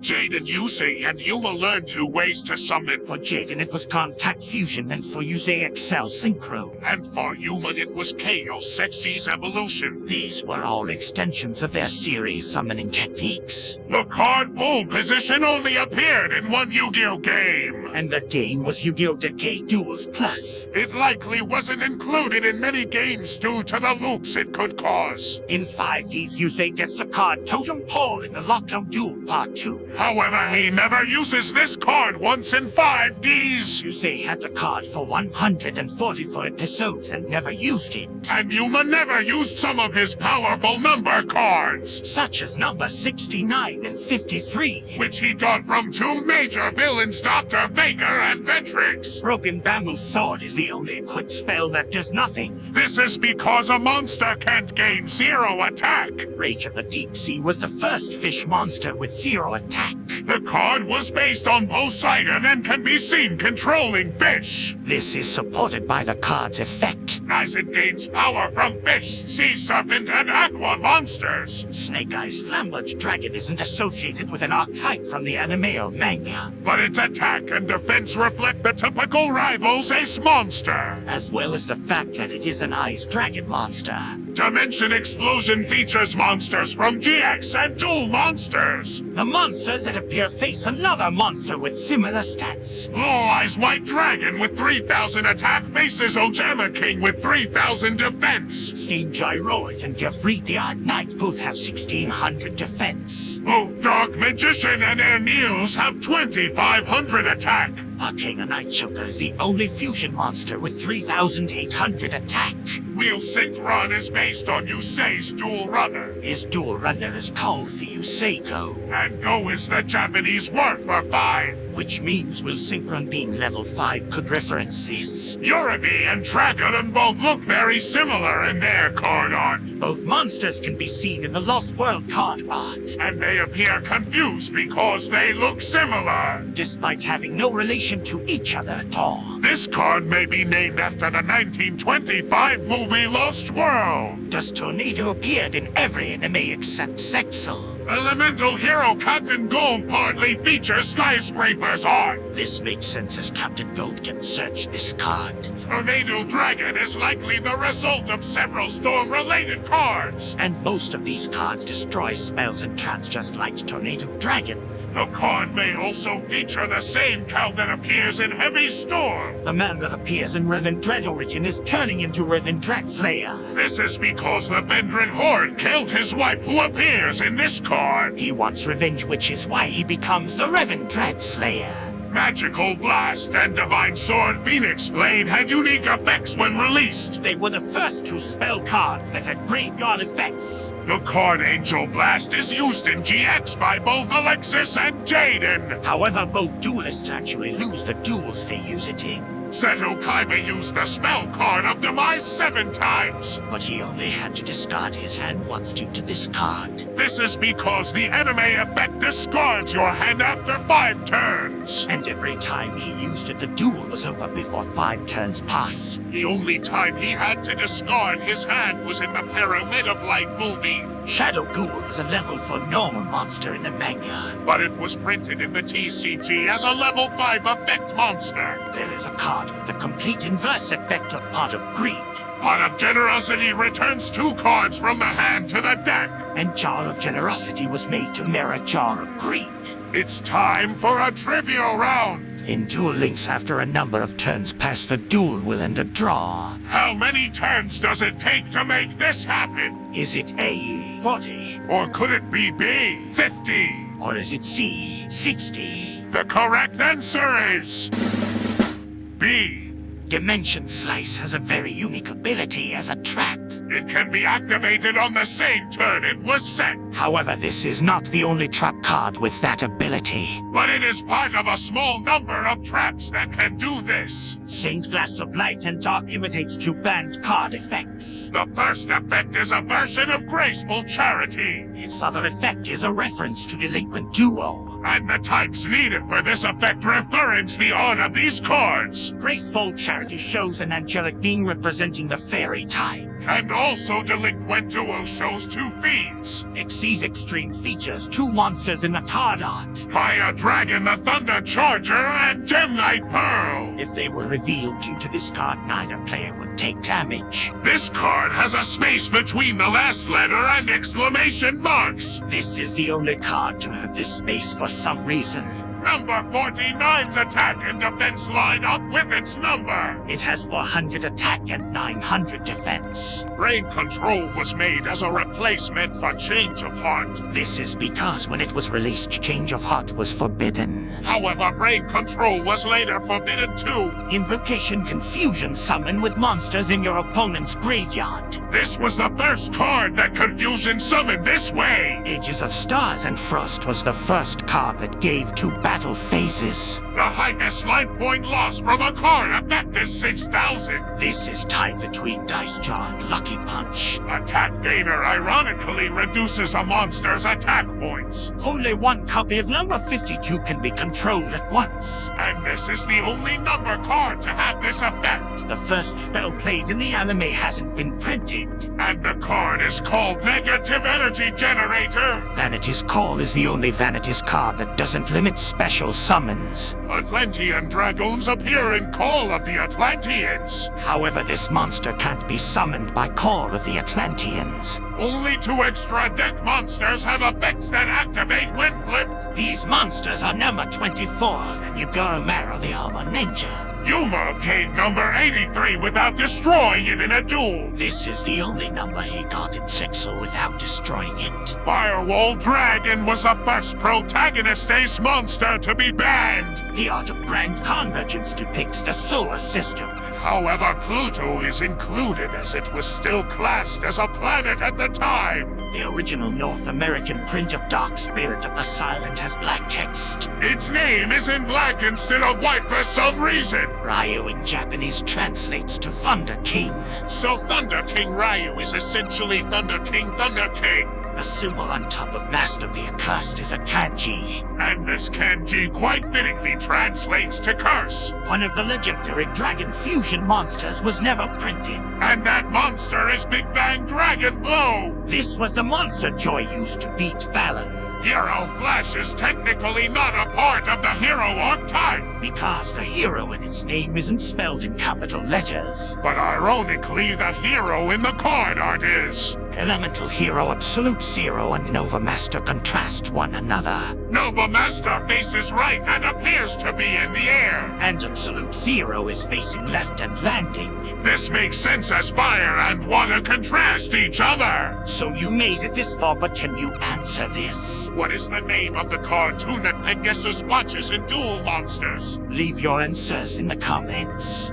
Jaden, Yusei, and Yuma learned new ways to summon. For Jaden, it was contact fusion, and for Yusei, Excel Synchro. And for Yuma, it was Chaos Sexy's evolution. These were all extensions of their series summoning techniques. The card pull position only appeared in one Yu-Gi-Oh game. And the game was Yu-Gi-Oh! Decade Duels Plus. It likely wasn't included in many games due to the loops it could cause. In 5Ds, Yusei gets the card Totem Pole in the Lockdown Duel Part 2. However, he never uses this card once in 5Ds. Yusei had the card for 144 episodes and never used it. And Yuma never used some of his powerful number cards, such as number 69 and 53, which he got from two major villains, Dr. Vega and Ventrix. Broken Bamboo Sword is the only equipped spell that does nothing. This is because a monster can't gain 0 attack. Rage of the Deep Sea was the first fish monster with 0 attack. The card was based on Poseidon and can be seen controlling fish. This is supported by the card's effect, as it gains power from fish, sea serpent, and aqua monsters. Snake Eyes Flamberge Dragon isn't associated with an archetype from the anime or manga, but its attack and defense reflect the typical rival's ace monster, as well as the fact that it is an ice dragon monster. Dimension Explosion features monsters from GX and Dual Monsters. The monsters that appear face another monster with similar stats. Blue Eyes White Dragon with 3,000 attack faces Ojama King with 3,000 defense. Steam Gyroid and Gavridiad Knight both have 1,600 defense. Both Dark Magician and Aeneas have 2,500 attack. Arcana Night Choker is the only fusion monster with 3,800 attack. Wheel Sync Run is based on Yusei's Dual Runner. His Dual Runner is called the Yusei Go. And Go is the Japanese word for 5. Which means Will Synchron being level 5 could reference this. Yorubi and Dragon both look very similar in their card art. Both monsters can be seen in the Lost World card art. And they appear confused because they look similar, despite having no relation to each other at all. This card may be named after the 1925 movie Lost World. This tornado appeared in every anime except Sexel. Elemental Hero Captain Gold partly features Skyscraper's art. This makes sense as Captain Gold can search this card. Tornado Dragon is likely the result of several storm-related cards. And most of these cards destroy spells and traps just like Tornado Dragon. The card may also feature the same cow that appears in Heavy Storm. The man that appears in Revendred Origin is turning into Revendred Slayer. This is because the Vendred Horde killed his wife who appears in this card. He wants revenge, which is why he becomes the Revendred Slayer. Magical Blast and Divine Sword Phoenix Blade had unique effects when released. They were the first two spell cards that had graveyard effects. The card Angel Blast is used in GX by both Alexis and Jaden. However, both duelists actually lose the duels they use it in. Seto Kaiba used the spell card of Demise 7 times. But he only had to discard his hand once due to this card. This is because the anime effect discards your hand after 5 turns. And every time he used it, the duel was over before 5 turns passed. The only time he had to discard his hand was in the Pyramid of Light movie. Shadow Ghoul was a level 4 normal monster in the manga, but it was printed in the TCG as a level 5 effect monster. There is a card with the complete inverse effect of Pot of Greed. Pot of Generosity returns 2 cards from the hand to the deck. And Jar of Generosity was made to mirror Jar of Greed. It's time for a trivia round. In Duel Links, after a number of turns pass, the duel will end a draw. How many turns does it take to make this happen? Is it A, 40? Or could it be B, 50? Or is it C, 60? The correct answer is B. Dimension Slice has a very unique ability as a trap. It can be activated on the same turn it was set. However, this is not the only trap card with that ability. But it is part of a small number of traps that can do this. Stained Glass of Light and Dark imitates 2 banned card effects. The first effect is a version of Graceful Charity. Its other effect is a reference to Delinquent Duo. And the types needed for this effect reference the art of these cards. Graceful Charity shows an angelic being representing the fairy type. And also Delinquent Duo shows 2 fiends. Xyz Extreme features 2 monsters in the card art. Fire Dragon, the Thunder Charger, and Gem Knight Pearl. If they were revealed due to this card, neither player would take damage. This card has a space between the last letter and exclamation marks. This is the only card to have this space for some reason. Number 49's attack and defense line up with its number. It has 400 attack and 900 defense. Brain Control was made as a replacement for Change of Heart. This is because when it was released, Change of Heart was forbidden. However, Brain Control was later forbidden too. Invocation Confusion summon with monsters in your opponent's graveyard. This was the first card that Confusion summoned this way. Ages of Stars and Frost was the first card that gave 2 battle phases. The highest life point loss from a card effect is 6,000. This is tied between Dice Jar and Lucky Punch. Attack Gainer ironically reduces a monster's attack points. Only 1 copy of number 52 can be controlled at once. And this is the only number card to have this effect. The first spell played in the anime hasn't been printed. And the card is called Negative Energy Generator. Vanity's Call is the only Vanity's card that doesn't limit special summons. Atlantean Dragoons appear in Call of the Atlanteans. However, this monster can't be summoned by Call of the Atlanteans. Only 2 extra deck monsters have effects that activate when flipped. These monsters are number 24, and Yugoromaru the Armor Ninja. Yuma gained number 83 without destroying it in a duel. This is the only number he got in Sexel without destroying it. Firewall Dragon was the first protagonist ace monster to be banned. The Art of Grand Convergence depicts the solar system. However, Pluto is included as it was still classed as a planet at the time. The original North American print of Dark Spirit of the Silent has black text. Its name is in black instead of white for some reason. Ryu in Japanese translates to Thunder King. So Thunder King Ryu is essentially Thunder King Thunder King. The symbol on top of Master of the Accursed is a kanji. And this kanji quite fittingly translates to curse. One of the legendary Dragon Fusion monsters was never printed. And that monster is Big Bang Dragon Blow. This was the monster Joy used to beat Fallon. Hero Flash is technically not a part of the hero archetype. Because the hero in its name isn't spelled in capital letters. But ironically, the hero in the card art is. Elemental Hero Absolute Zero and Nova Master contrast one another. Nova Master faces right and appears to be in the air. And Absolute Zero is facing left and landing. This makes sense as fire and water contrast each other. So you made it this far, but can you answer this? What is the name of the cartoon that Pegasus watches in Duel Monsters? Leave your answers in the comments.